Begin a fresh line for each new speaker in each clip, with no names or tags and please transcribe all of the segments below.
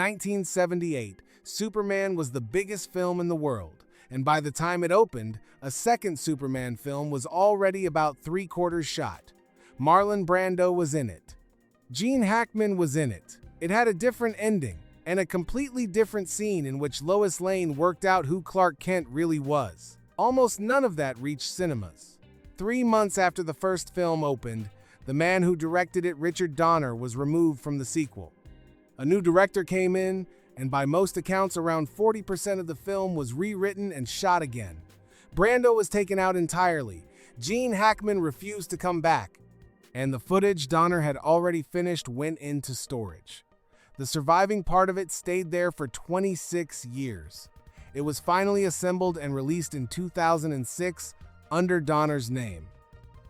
1978, Superman was the biggest film in the world, and by the time it opened, a second Superman film was already about three-quarters shot. Marlon Brando was in it. Gene Hackman was in it. It had a different ending, and a completely different scene in which Lois Lane worked out who Clark Kent really was. Almost none of that reached cinemas. 3 months after the first film opened, the man who directed it, Richard Donner, was removed from the sequel. A new director came in, and by most accounts, around 40% of the film was rewritten and shot again. Brando was taken out entirely. Gene Hackman refused to come back, and the footage Donner had already finished went into storage. The surviving part of it stayed there for 26 years. It was finally assembled and released in 2006 under Donner's name.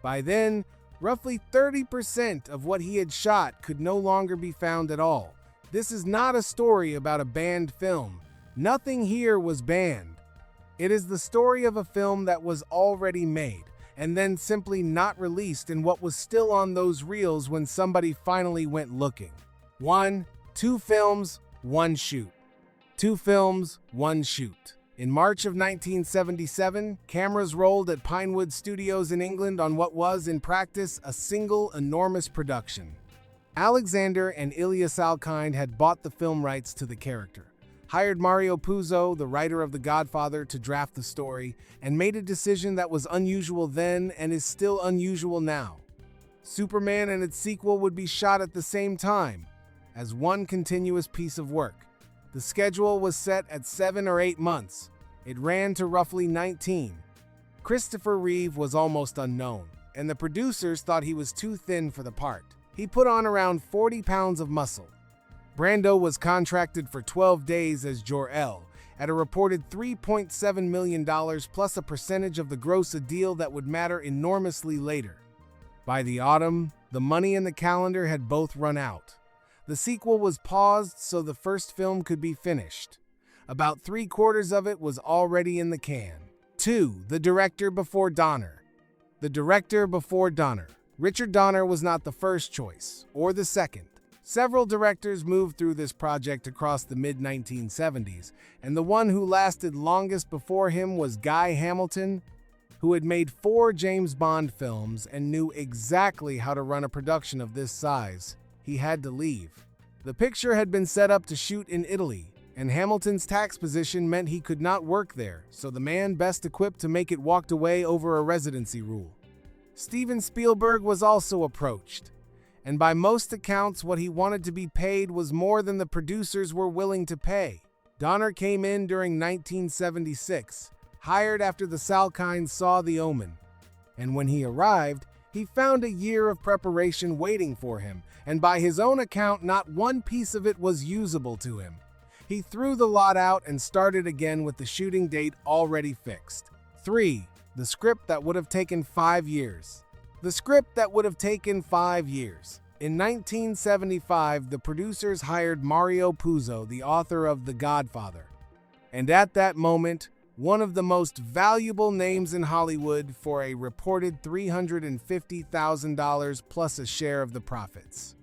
By then, roughly 30% of what he had shot could no longer be found at all. This is not a story about a banned film. Nothing here was banned. It is the story of a film that was already made, and then simply not released in what was still on those reels when somebody finally went looking. 2 films, 1 shoot. 2 films, 1 shoot. In March of 1977, cameras rolled at Pinewood Studios in England on what was, in practice, a single enormous production. Alexander and Ilya Salkind had bought the film rights to the character, hired Mario Puzo, the writer of The Godfather, to draft the story, and made a decision that was unusual then and is still unusual now. Superman and its sequel would be shot at the same time, as one continuous piece of work. The schedule was set at 7 or 8 months. It ran to roughly 19. Christopher Reeve was almost unknown, and the producers thought he was too thin for the part. He put on around 40 pounds of muscle. Brando was contracted for 12 days as Jor-El, at a reported $3.7 million plus a percentage of the gross, a deal that would matter enormously later. By the autumn, the money and the calendar had both run out. The sequel was paused so the first film could be finished. About 3/4 of it was already in the can. 2. The director before Donner. The director before Donner. Richard Donner was not the first choice, or the second. Several directors moved through this project across the mid-1970s, and the one who lasted longest before him was Guy Hamilton, who had made 4 James Bond films and knew exactly how to run a production of this size. He had to leave. The picture had been set up to shoot in Italy, and Hamilton's tax position meant he could not work there, so the man best equipped to make it walked away over a residency rule. Steven Spielberg was also approached, and by most accounts what he wanted to be paid was more than the producers were willing to pay. Donner came in during 1976, hired after the Salkinds saw The Omen, and when he arrived, he found a year of preparation waiting for him, and by his own account, not one piece of it was usable to him. He threw the lot out and started again with the shooting date already fixed. 3. The script that would have taken 5 years. The script that would have taken 5 years. In 1975, the producers hired Mario Puzo, the author of The Godfather. And at that moment, one of the most valuable names in Hollywood, for a reported $350,000 plus a share of the profits.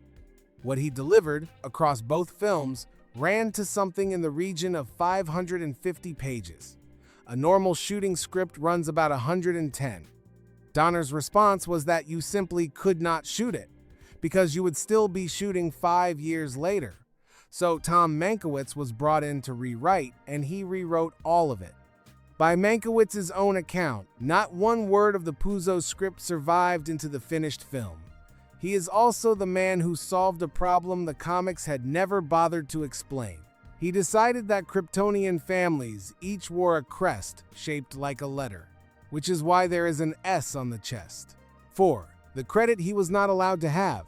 What he delivered, across both films, ran to something in the region of 550 pages. A normal shooting script runs about 110. Donner's response was that you simply could not shoot it, because you would still be shooting 5 years later. So Tom Mankiewicz was brought in to rewrite, and he rewrote all of it. By Mankiewicz's own account, not one word of the Puzo script survived into the finished film. He is also the man who solved a problem the comics had never bothered to explain. He decided that Kryptonian families each wore a crest shaped like a letter, which is why there is an S on the chest. 4. The credit he was not allowed to have.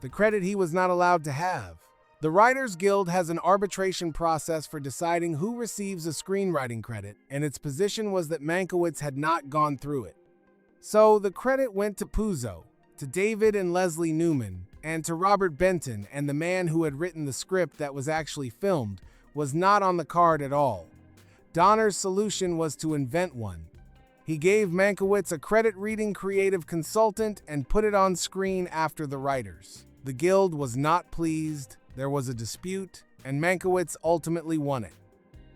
The credit he was not allowed to have. The Writers Guild has an arbitration process for deciding who receives a screenwriting credit, and its position was that Mankiewicz had not gone through it. So the credit went to Puzo, to David and Leslie Newman, and to Robert Benton, and the man who had written the script that was actually filmed was not on the card at all. Donner's solution was to invent one. He gave Mankiewicz a credit-reading creative consultant and put it on screen after the writers. The Guild was not pleased, there was a dispute, and Mankiewicz ultimately won it.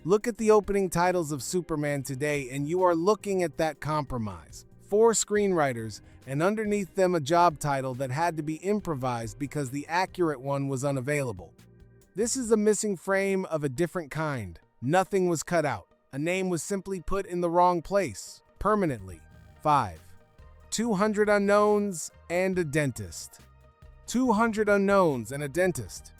Look at the opening titles of Superman today, and you are looking at that compromise. 4 screenwriters, and underneath them a job title that had to be improvised because the accurate one was unavailable. This is a missing frame of a different kind. Nothing was cut out. A name was simply put in the wrong place, permanently. 5. 200 unknowns and a dentist. 200 unknowns and a dentist.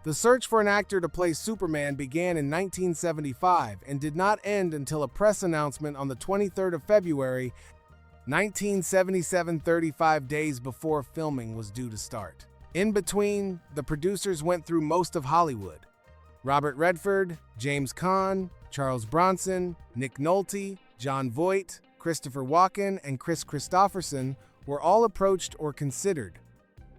The search for an actor to play Superman began in 1975 and did not end until a press announcement on the 23rd of February, 1977, 35 days before filming was due to start. In between, the producers went through most of Hollywood. Robert Redford, James Caan, Charles Bronson, Nick Nolte, Jon Voight, Christopher Walken, and Chris Christopherson were all approached or considered.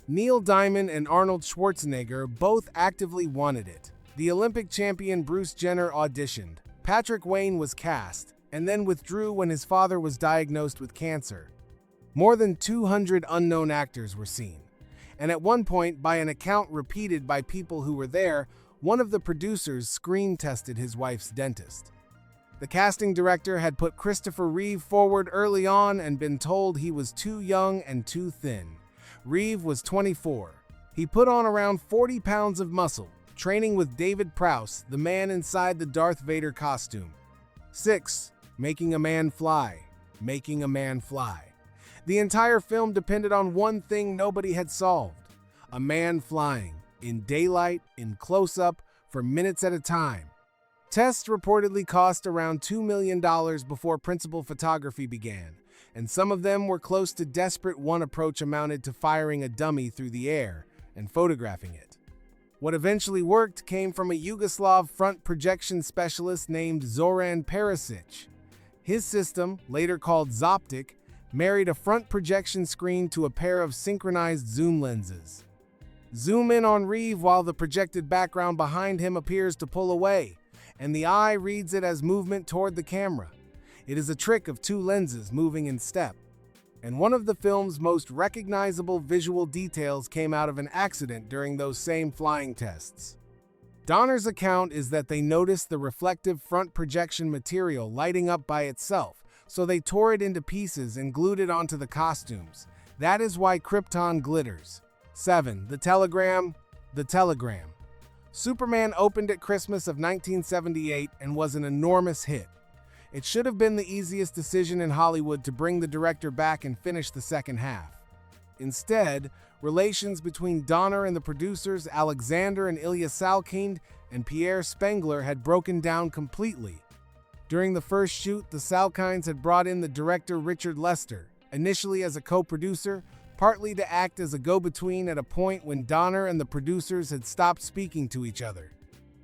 Neil Diamond and Arnold Schwarzenegger both actively wanted it. The Olympic champion Bruce Jenner auditioned. Patrick Wayne was cast, and then withdrew when his father was diagnosed with cancer. More than 200 unknown actors were seen. And at one point, by an account repeated by people who were there, one of the producers screen-tested his wife's dentist. The casting director had put Christopher Reeve forward early on and been told he was too young and too thin. Reeve was 24. He put on around 40 pounds of muscle, training with David Prowse, the man inside the Darth Vader costume. 6. Making a man fly. Making a man fly. The entire film depended on one thing nobody had solved. A man flying, in daylight, in close-up, for minutes at a time. Tests reportedly cost around $2 million before principal photography began, and some of them were close to desperate. One approach amounted to firing a dummy through the air and photographing it. What eventually worked came from a Yugoslav front projection specialist named Zoran Perisic. His system, later called Zoptic, married a front projection screen to a pair of synchronized zoom lenses. Zoom in on Reeve while the projected background behind him appears to pull away, and the eye reads it as movement toward the camera. It is a trick of 2 lenses moving in step. And one of the film's most recognizable visual details came out of an accident during those same flying tests. Donner's account is that they noticed the reflective front projection material lighting up by itself, so they tore it into pieces and glued it onto the costumes. That is why Krypton glitters. 7. The Telegram. The Telegram. Superman opened at Christmas of 1978 and was an enormous hit. It should have been the easiest decision in Hollywood to bring the director back and finish the second half. Instead, relations between Donner and the producers Alexander and Ilya Salkind and Pierre Spengler had broken down completely. During the first shoot, the Salkinds had brought in the director Richard Lester, initially as a co-producer, partly to act as a go-between at a point when Donner and the producers had stopped speaking to each other.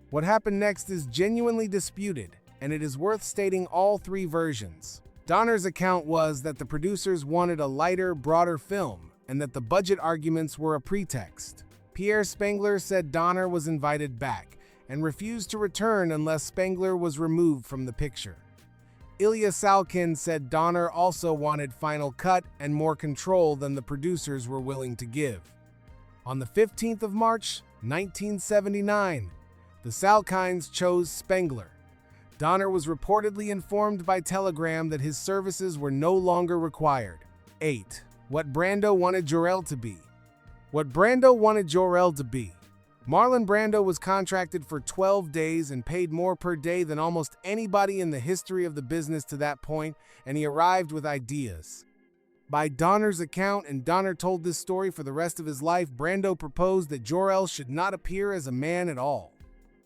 What happened next is genuinely disputed, and it is worth stating all 3 versions. Donner's account was that the producers wanted a lighter, broader film, and that the budget arguments were a pretext. Pierre Spengler said Donner was invited back, and refused to return unless Spengler was removed from the picture. Ilya Salkind said Donner also wanted final cut and more control than the producers were willing to give. On the 15th of March, 1979, the Salkinds chose Spengler. Donner was reportedly informed by telegram that his services were no longer required. 8. What Brando wanted Jor-El to be. What Brando wanted Jor-El to be. Marlon Brando was contracted for 12 days and paid more per day than almost anybody in the history of the business to that point, and he arrived with ideas. By Donner's account, and Donner told this story for the rest of his life, Brando proposed that Jor-El should not appear as a man at all.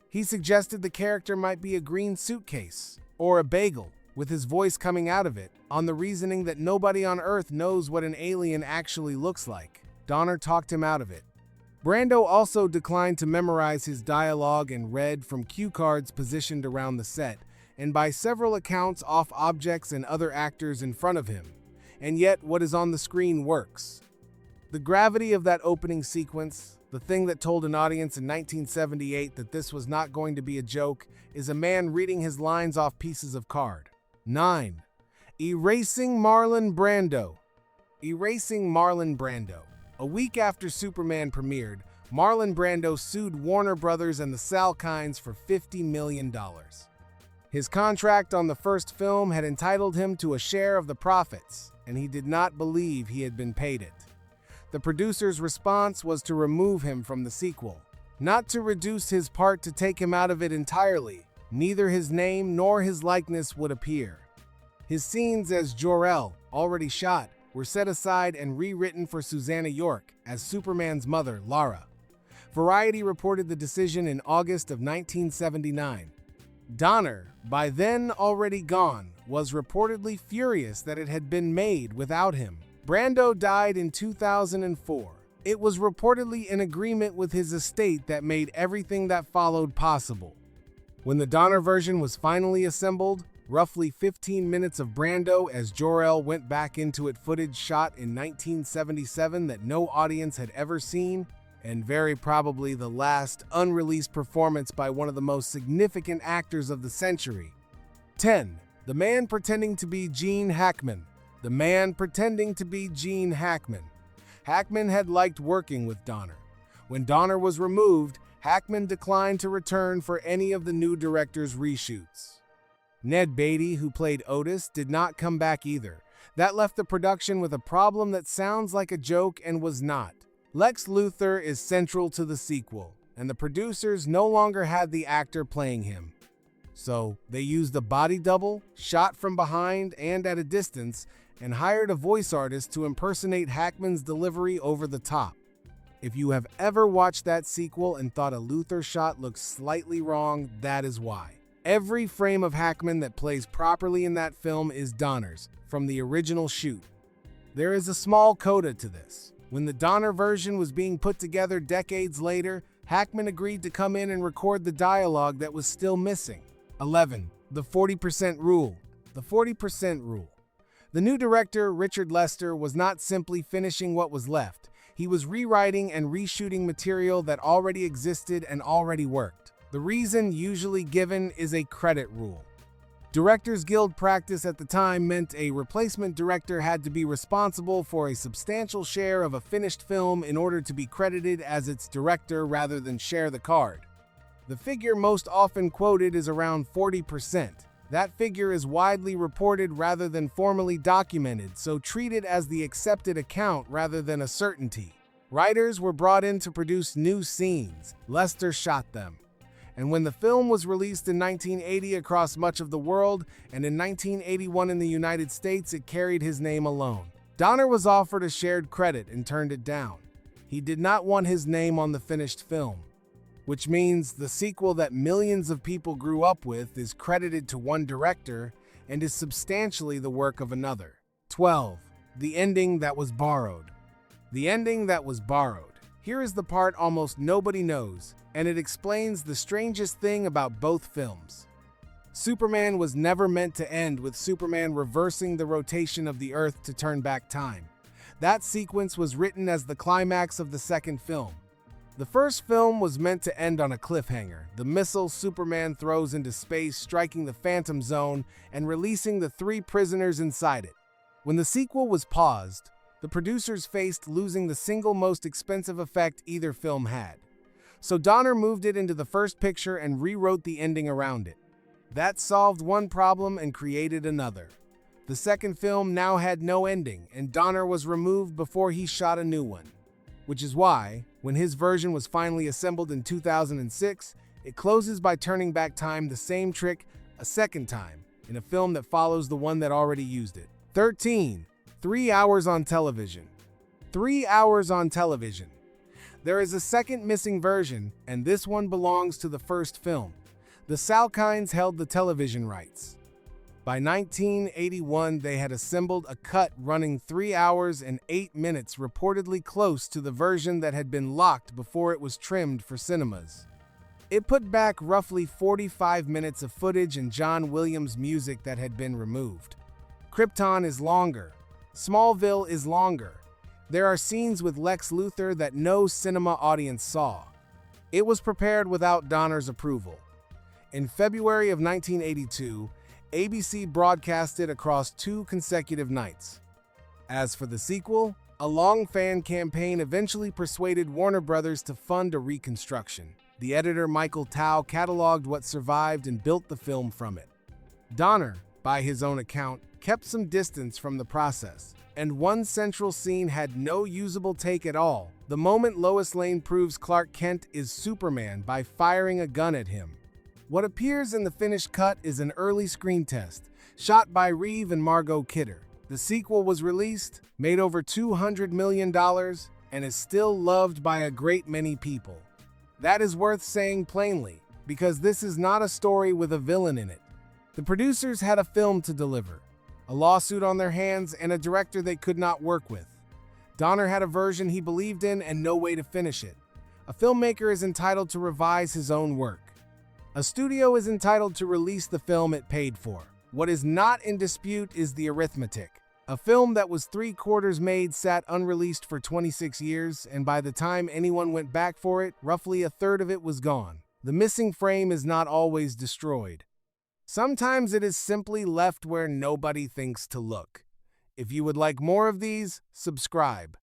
He suggested the character might be a green suitcase, or a bagel, with his voice coming out of it, on the reasoning that nobody on Earth knows what an alien actually looks like. Donner talked him out of it. Brando also declined to memorize his dialogue and read from cue cards positioned around the set, and by several accounts off objects and other actors in front of him. And yet, what is on the screen works. The gravity of that opening sequence, the thing that told an audience in 1978 that this was not going to be a joke, is a man reading his lines off pieces of card. 9. Erasing Marlon Brando. Erasing Marlon Brando. A week after Superman premiered, Marlon Brando sued Warner Brothers and the Salkinds for $50 million. His contract on the first film had entitled him to a share of the profits, and he did not believe he had been paid it. The producer's response was to remove him from the sequel, not to reduce his part to take him out of it entirely. Neither his name nor his likeness would appear. His scenes as Jor-el, already shot, were set aside and rewritten for Susanna York as Superman's mother, Lara. Variety reported the decision in August of 1979. Donner, by then already gone, was reportedly furious that it had been made without him. Brando died in 2004. It was reportedly an agreement with his estate that made everything that followed possible. When the Donner version was finally assembled, roughly 15 minutes of Brando as Jor-el went back into it, footage shot in 1977 that no audience had ever seen, and very probably the last unreleased performance by one of the most significant actors of the century. 10. The man pretending to be Gene Hackman. The man pretending to be Gene Hackman. Hackman had liked working with Donner. When Donner was removed, Hackman declined to return for any of the new director's reshoots. Ned Beatty, who played Otis, did not come back either. That left the production with a problem that sounds like a joke and was not. Lex Luthor is central to the sequel, and the producers no longer had the actor playing him. So they used a body double, shot from behind and at a distance, and hired a voice artist to impersonate Hackman's delivery over the top. If you have ever watched that sequel and thought a Luthor shot looks slightly wrong, that is why. Every frame of Hackman that plays properly in that film is Donner's, from the original shoot. There is a small coda to this. When the Donner version was being put together decades later, Hackman agreed to come in and record the dialogue that was still missing. 11. The 40% rule. The 40% rule. The new director, Richard Lester, was not simply finishing what was left. He was rewriting and reshooting material that already existed and already worked. The reason usually given is a credit rule. Directors Guild practice at the time meant a replacement director had to be responsible for a substantial share of a finished film in order to be credited as its director rather than share the card. The figure most often quoted is around 40%. That figure is widely reported rather than formally documented, so treated as the accepted account rather than a certainty. Writers were brought in to produce new scenes. Lester shot them. And when the film was released in 1980 across much of the world, and in 1981 in the United States, it carried his name alone. Donner was offered a shared credit and turned it down. He did not want his name on the finished film, which means the sequel that millions of people grew up with is credited to one director and is substantially the work of another. 12. The ending that was borrowed. The ending that was borrowed. Here is the part almost nobody knows, and it explains the strangest thing about both films. Superman was never meant to end with Superman reversing the rotation of the Earth to turn back time. That sequence was written as the climax of the second film. The first film was meant to end on a cliffhanger, the missile Superman throws into space striking the Phantom Zone and releasing the 3 prisoners inside it. When the sequel was paused, the producers faced losing the single most expensive effect either film had. So Donner moved it into the first picture and rewrote the ending around it. That solved one problem and created another. The second film now had no ending, and Donner was removed before he shot a new one. Which is why, when his version was finally assembled in 2006, it closes by turning back time the same trick a second time, in a film that follows the one that already used it. 13. 3 hours on television. 3 hours on television. There is a second missing version, and this one belongs to the first film. The Salkinds held the television rights. By 1981, they had assembled a cut running 3 hours and 8 minutes, reportedly close to the version that had been locked before it was trimmed for cinemas. It put back roughly 45 minutes of footage and John Williams music that had been removed. Krypton is longer. Smallville is longer. There are scenes with Lex Luthor that no cinema audience saw. It was prepared without Donner's approval. In February of 1982, ABC broadcast it across 2 consecutive nights. As for the sequel, A long fan campaign eventually persuaded Warner Brothers to fund a reconstruction. The editor, Michael Tao, cataloged what survived and built the film from it. Donner, by his own account, kept some distance from the process, and one central scene had no usable take at all: the moment Lois Lane proves Clark Kent is Superman by firing a gun at him. What appears in the finished cut is an early screen test, shot by Reeve and Margot Kidder. The sequel was released, made over $200 million, and is still loved by a great many people. That is worth saying plainly, because this is not a story with a villain in it. The producers had a film to deliver, a lawsuit on their hands, and a director they could not work with. Donner had a version he believed in and no way to finish it. A filmmaker is entitled to revise his own work. A studio is entitled to release the film it paid for. What is not in dispute is the arithmetic. A film that was 3/4 made sat unreleased for 26 years, and by the time anyone went back for it, roughly a third of it was gone. The missing frame is not always destroyed. Sometimes it is simply left where nobody thinks to look. If you would like more of these, subscribe.